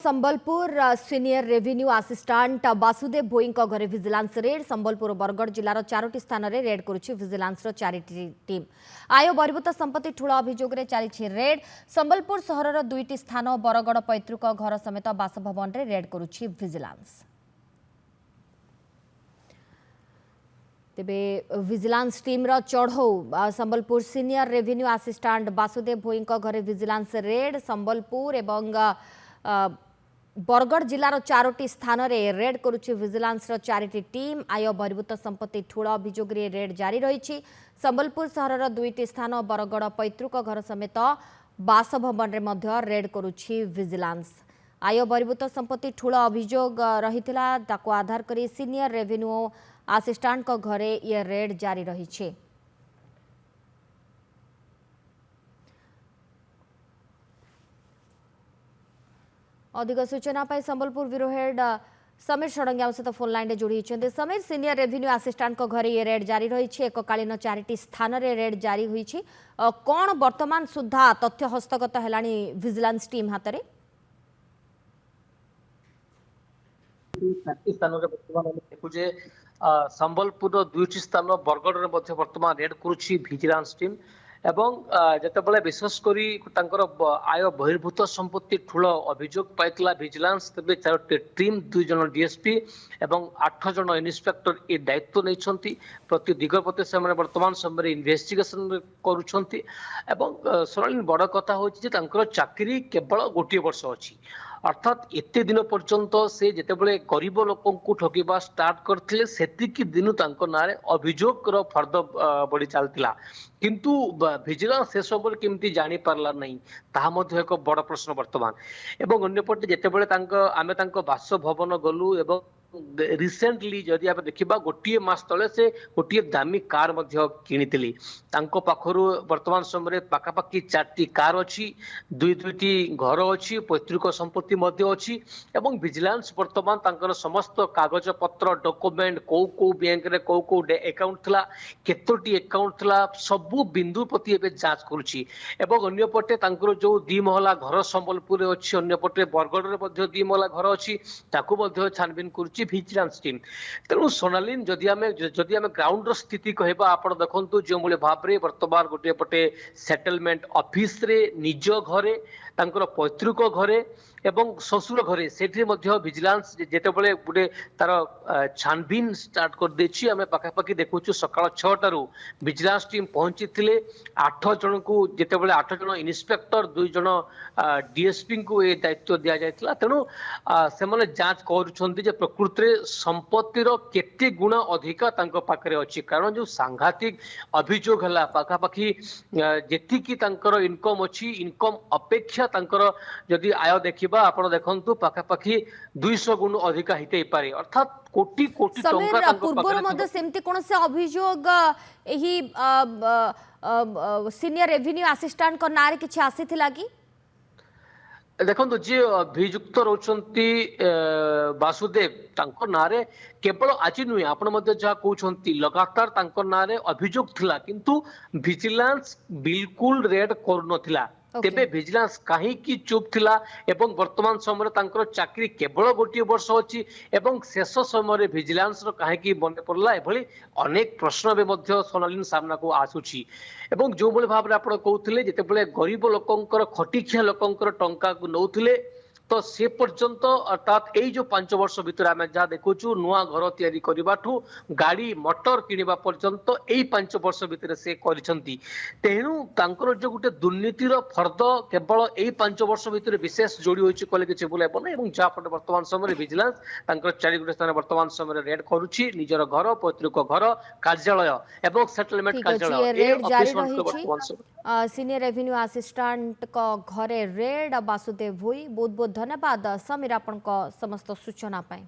Sambalpur senior revenue assistant Vasudev Bhoi घरे vigilance raid. Sambalpur Bargarh जिलार 4टी स्थान में रेड करुछि विजिलेंस चारिटी टीम। आय बहिर्भूत संपत्ति ठूल अभियोग चली रेड। संबलपुर सहरर 2टी स्थान बरगढ़ पैतृक घर समेत बासभवन में रेड करुछि विजिलेंस। तेबे विजिलेंस टीम रो चढ़ऊ Sambalpur senior revenue assistant Vasudev Bhoi घरे विजिलेंस रेड। संबलपुर एवं बरगढ़ जिलार 4टी स्थान में रेड करुछि विजिलेंस चारिटी टीम। आय बहिर्भूत संपत्ति ठूल अभियोग रेड जारी रही। संबलपुर सहरर 2टी स्थान बरगढ़ पैतृक घर समेत बासभवन में मध्य रेड करुछि विजिलेंस। आय बहिर्भूत संपत्ति ठूल अभियोग रही आधार करी सीनियर रेवेन्यू असिस्टेंट को घरे ये रेड जारी रही। अधिक सूचना पाई संबलपुर ब्यूरो हेड समीर षडंगी सहित फोन लाइन जोड़ी। समीर, सीनियर रेवेन्यू असिस्टेंट को घरे ये रेड जारी रही। एककालीन 4टी स्थान में रेड जारी हुई। कौन वर्तमान सुधा तथ्य हस्तगत है विजिलेंस टीम हाथ में? देखुचे संबलपुर 2टी स्थान बरगढ़ में वर्तमान रेड करुछि विजिलेंस टीम एवं जितेबाला विशेषकर आय बहिर्भूत संपत्ति ठूल अभियोग पाइला विजिलेंस तेज 4टी टीम 2 जन डीएसपी एवं 8 जन इन्स्पेक्टर ये दायित्व नहीं प्रति दिग प्रति से वर्तमान समय इन्वेस्टिगेशन करुछंती। सोनाली बड़ कथा हूँ चाकरी केवल गोटे वर्ष अच्छी अर्थात एते दिन पर्यंत से जितेबाला गरीब लोक ठकिबा स्टार्ट करथिले सेतिकी दिनु तांको नारे अभियोग फर्द बढ़ी चलतिला किंतु विजिलेंस से सब केमती जानी पारला नहीं ताहा मध्ये एक बड़ प्रश्न वर्तमान। एवं अन्यपटे जितेबाला आमे तांको बासभवन गलु एवं रिसेंटली जदि आप देखा गोटे मास तले से गोटे दामी कार किनी पाखरु वर्तमान समय पाखापाखि 4टी कार अच्छी 2टी घर अच्छी पैतृक संपत्ति अच्छी एवं विजिलेंस वर्तमान समस्त कागज पत्र डॉक्यूमेंट कौ बैंक रे कौ अकाउंट थिला केतोटी अकाउंट थिला सबु बिंदु प्रति एबे जांच करुछि। एवं अन्यपटे जो 2 महला घर संबलपुर अच्छी अन्यपटे बरगढ़ रे 2 महला घर अच्छी ताकू छानबीन करुछि विजिलेंस टीम। तेणु सोनालीन जदि आमे ग्राउंड स्थिति कहबा आपण देखंतु जो मूल्य भाव रे वर्तमान गोटे पटे सेटलमेंट ऑफिस रे निज घरे तांकर पैतृक घरे एवं ससुर घरे सेठी मध्य विजिलेंस जेतेबेले गोटे तार छानबीन स्टार्ट कर देछि। आमे पाखापाखि देखुछु सकाळ 6टारू विजिलेंस टीम पहुंची थिले 8 जन को जेतेबेले 8 जन इन्स्पेक्टर 2 जन डीएसपी को ए दायित्व दिया जायतिला। तेणु से माने जांच करूछंती जे प्रकृति रे संपत्तिर केते गुण अधिका तांको पाखरे अछि कारण जो सांघातिक अभियोग हला पाखापाखि जेतिकी तांकर इनकम अछि इनकम अपेक्षा तांकर जदि आय देखि आपण देखंतु पाखापाखि 200 गुण अधिका हिते पारे अर्थात कोटी कोटी टंका पूर्व मध्ये सेमती कोन से अभियोग एही सीनियर रेवेन्यू असिस्टेंट को नारे किछि आसीथिला कि? देखो जी अभियुक्त रोचंती वासुदेव तांको नारे केवल आज नुहे आपण मध्य जहा कहउछंती लगातार तांको नारे अभियोग थिला किंतु विजिलेंस बिल्कुल रेड कर नथिला। तेबे विजिलेंस कहीं की चुप थिला एवं वर्तमान समय तांकर चाकरी केवल गोटे वर्ष अच्छी एवं शेष समय विजिलेंस कहीं की मन पड़ला एभली अनेक प्रश्न भी मध्य सोनालीन सामना को आसुची। एवं जो भली भाव आपण कहउथिले जेतेबेले गरीब लोकंकर खटिखिया लोकंकर टंका को नउथिले तो से पर्यंत अर्थात यही जो 5 वर्ष भितर आम जहाँ देखुचु नुआ घर तैयारी करबाठू गाड़ी मोटर किनिबा पर्यंत यही 5 वर्ष भितर से करिसंती। तेणु तांकर जो गोटे दुर्नीतिर फर्द केवल यही 5 वर्ष भितर विशेष जोड़ी होइछि कहले किछि बोलेबो नै एवं जहाँ फटे वर्तमान समय विजिलेंस तांकर 4 गोटे स्थान वर्तमान समय रेड करूछि निजर घर पैतृक घर कार्यालय एवं सेटलमेंट कार्यालय सीनियर रेवेन्यू असिस्टेंट को घरे रेड वासुदेव भोई बहुत बहुत धन्यवाद समीर आपण समस्त सूचना पाए।